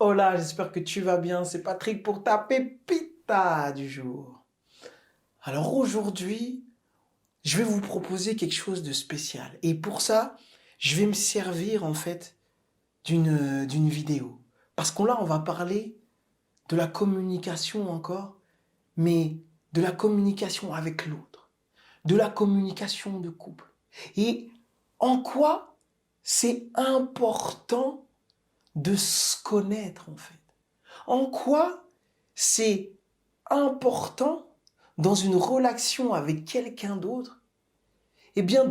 Hola, j'espère que tu vas bien. C'est Patrick pour ta pépita du jour. Alors aujourd'hui, je vais vous proposer quelque chose de spécial. Et pour ça, je vais me servir en fait d'une vidéo. Parce qu'on là, on va parler de la communication encore, mais de la communication avec l'autre, de la communication de couple. Et en quoi c'est important de se connaître en fait. En quoi c'est important dans une relation avec quelqu'un d'autre, eh bien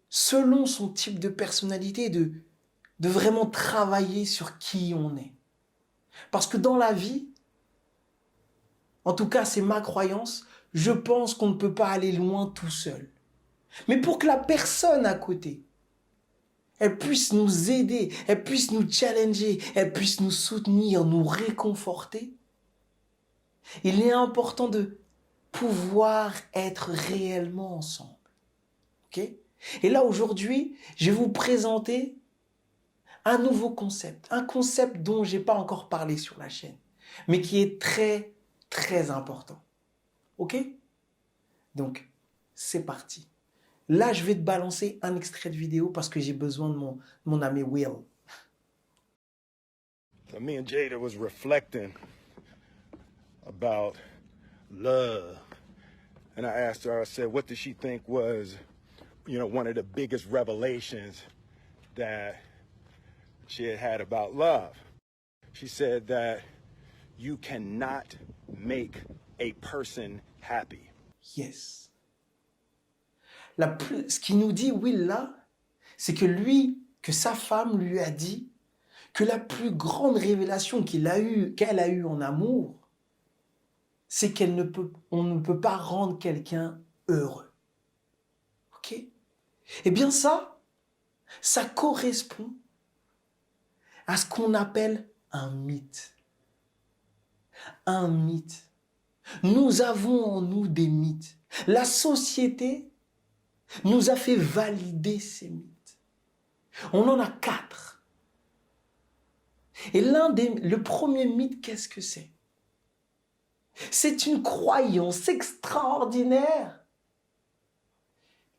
selon son type de personnalité, de vraiment travailler sur qui on est. Parce que dans la vie, en tout cas c'est ma croyance, je pense qu'on ne peut pas aller loin tout seul. Mais pour que la personne à côté, elle puisse nous aider, elle puisse nous challenger, elle puisse nous soutenir, nous réconforter, il est important de pouvoir être réellement ensemble. Ok? Et là, aujourd'hui, je vais vous présenter un nouveau concept. Un concept dont je n'ai pas encore parlé sur la chaîne, mais qui est très, très important. Ok? Donc, c'est parti. Là, je vais te balancer un extrait de vidéo parce que j'ai besoin de mon ami Will. So me and Jada was reflecting about love. And I asked her, I said, what did she think was, one of the biggest revelations that she had had about love? She said that you cannot make a person happy. Yes. Ce qu'il nous dit Will là, c'est que que sa femme lui a dit que la plus grande révélation qu'elle a eue en amour, c'est on ne peut pas rendre quelqu'un heureux. Ok? Eh bien ça correspond à ce qu'on appelle un mythe. Un mythe. Nous avons en nous des mythes. La société nous a fait valider ces mythes. On en a 4. Et le premier mythe, qu'est-ce que c'est? C'est une croyance extraordinaire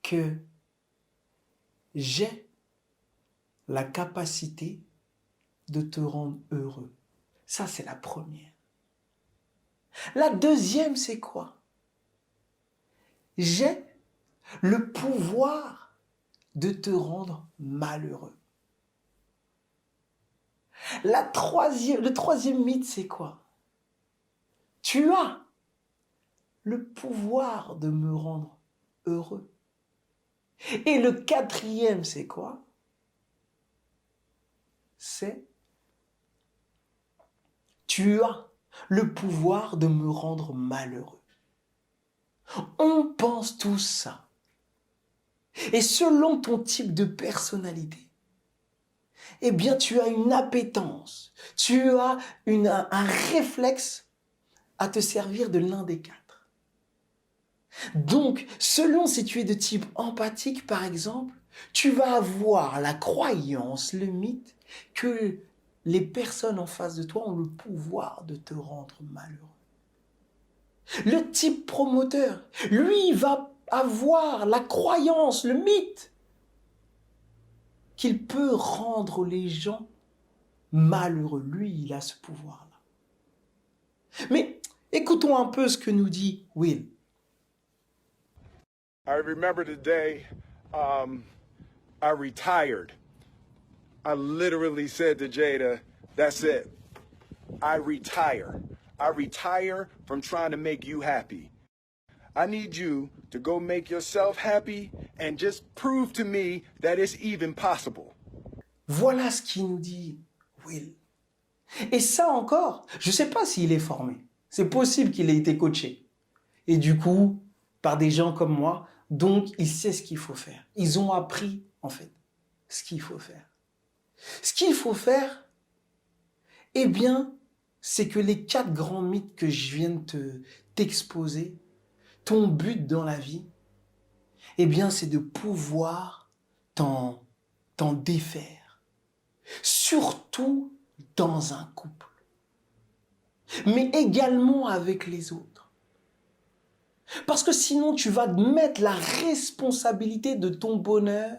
que j'ai la capacité de te rendre heureux. Ça, c'est la première. La deuxième, c'est quoi? J'ai le pouvoir de te rendre malheureux. Le troisième mythe, c'est quoi? Tu as le pouvoir de me rendre heureux. Et le quatrième, c'est quoi? C'est tu as le pouvoir de me rendre malheureux. On pense tous ça. Et selon ton type de personnalité, eh bien, tu as une appétence, tu as un réflexe à te servir de l'un des 4. Donc, selon si tu es de type empathique, par exemple, tu vas avoir la croyance, le mythe, que les personnes en face de toi ont le pouvoir de te rendre malheureux. Le type promoteur, lui, va avoir la croyance, le mythe, qu'il peut rendre les gens malheureux. Lui, il a ce pouvoir-là. Mais écoutons un peu ce que nous dit Will. I remember the day I retired. I literally said to Jada, that's it. I retire. I retire from trying to make you happy. I need you to go make yourself happy and just prove to me that it's even possible. Voilà ce qu'il nous dit Will. Et ça encore, je ne sais pas s'il est formé. C'est possible qu'il ait été coaché. Et du coup, par des gens comme moi, donc il sait ce qu'il faut faire. Ils ont appris, en fait, ce qu'il faut faire. Ce qu'il faut faire, eh bien, c'est que les 4 grands mythes que je viens de t'exposer, ton but dans la vie, eh bien, c'est de pouvoir t'en défaire. Surtout dans un couple, mais également avec les autres. Parce que sinon, tu vas mettre la responsabilité de ton bonheur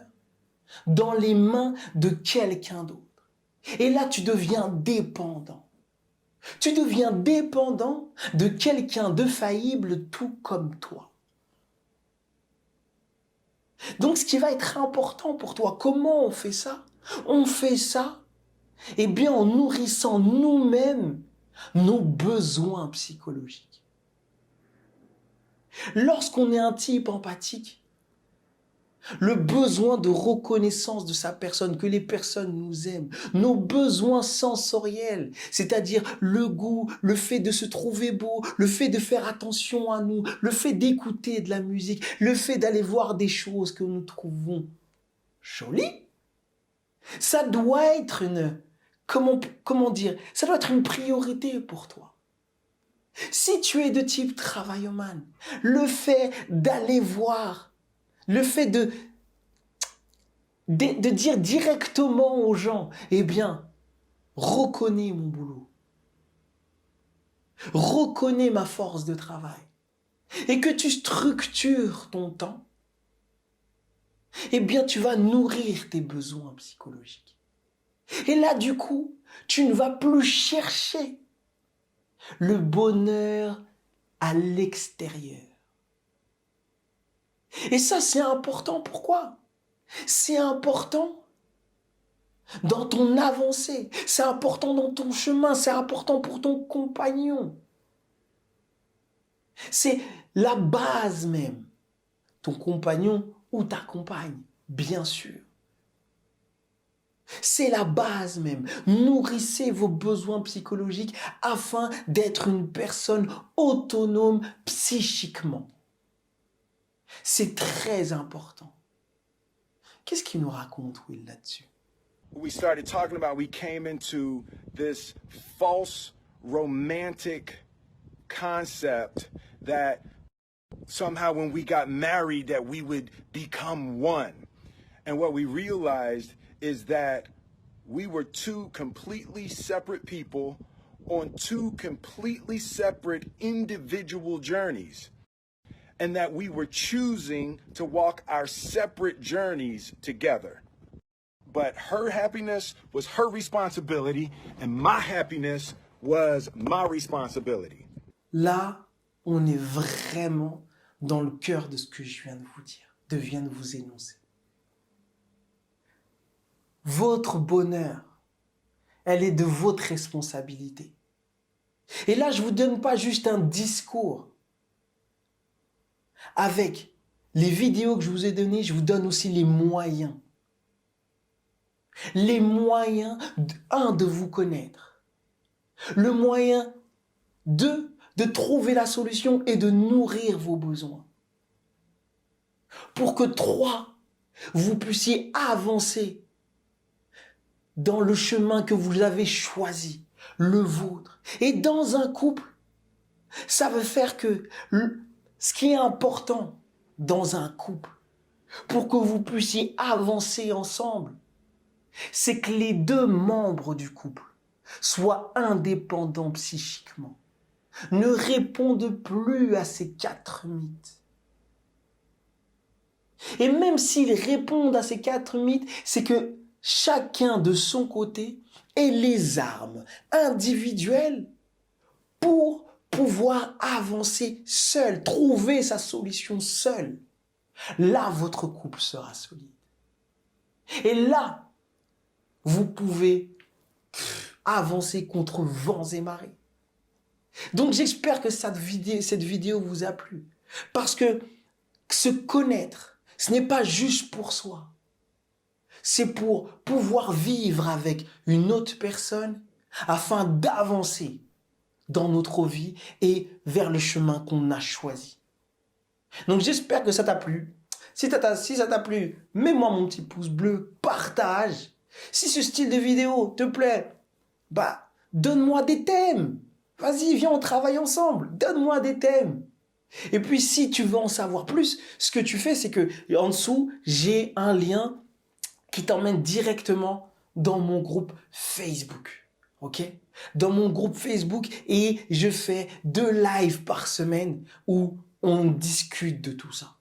dans les mains de quelqu'un d'autre. Et là, tu deviens dépendant. Tu deviens dépendant de quelqu'un de faillible tout comme toi. Donc, ce qui va être important pour toi, comment on fait ça? On fait ça, eh bien, en nourrissant nous-mêmes nos besoins psychologiques. Lorsqu'on est un type empathique, le besoin de reconnaissance de sa personne, que les personnes nous aiment, nos besoins sensoriels, c'est-à-dire le goût, le fait de se trouver beau, le fait de faire attention à nous, le fait d'écouter de la musique, le fait d'aller voir des choses que nous trouvons jolies, ça doit être comment dire, ça doit être une priorité pour toi. Si tu es de type travaillomane, le fait d'aller voir, le fait de dire directement aux gens, eh bien, reconnais mon boulot, reconnais ma force de travail, et que tu structures ton temps, eh bien, tu vas nourrir tes besoins psychologiques. Et là, du coup, tu ne vas plus chercher le bonheur à l'extérieur. Et ça, c'est important. Pourquoi? C'est important dans ton avancée, c'est important dans ton chemin, c'est important pour ton compagnon. C'est la base même, ton compagnon ou ta compagne, bien sûr. C'est la base même. Nourrissez vos besoins psychologiques afin d'être une personne autonome psychiquement. C'est très important. Qu'est-ce qu'il nous raconte, Will, là-dessus? We started talking about, we came into this false romantic concept that somehow when we got married that we would become one. And what we realized is that we were two completely separate people on two completely separate individual journeys. And that we were choosing to walk our separate journeys together. But her happiness was her responsibility, and my happiness was my responsibility. Là, on est vraiment dans le cœur de ce que je viens de vous dire, viens de vous énoncer. Votre bonheur, elle est de votre responsabilité. Et là, je ne vous donne pas juste un discours. Avec les vidéos que je vous ai données, je vous donne aussi les moyens. Les moyens, de vous connaître. Le moyen, de trouver la solution et de nourrir vos besoins. Pour que 3, vous puissiez avancer dans le chemin que vous avez choisi, le vôtre. Et dans un couple, ça veut faire que ce qui est important dans un couple, pour que vous puissiez avancer ensemble, c'est que les 2 membres du couple soient indépendants psychiquement, ne répondent plus à ces 4 mythes. Et même s'ils répondent à ces 4 mythes, c'est que chacun de son côté ait les armes individuelles pour pouvoir avancer seul, trouver sa solution seul. Là, votre couple sera solide. Et là, vous pouvez avancer contre vents et marées. Donc, j'espère que cette vidéo vous a plu. Parce que se connaître, ce n'est pas juste pour soi. C'est pour pouvoir vivre avec une autre personne afin d'avancer dans notre vie et vers le chemin qu'on a choisi. Donc j'espère que ça t'a plu. Si ça t'a plu, mets-moi mon petit pouce bleu, partage. Si ce style de vidéo te plaît, donne-moi des thèmes. Vas-y, viens, on travaille ensemble. Donne-moi des thèmes. Et puis si tu veux en savoir plus, ce que tu fais, c'est que en dessous, j'ai un lien qui t'emmène directement dans mon groupe Facebook. ok? Dans mon groupe Facebook et je fais 2 lives par semaine où on discute de tout ça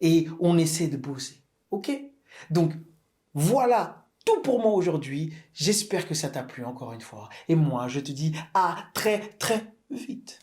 et on essaie de bosser, ok? Donc, voilà tout pour moi aujourd'hui. J'espère que ça t'a plu encore une fois. Et moi, je te dis à très très vite.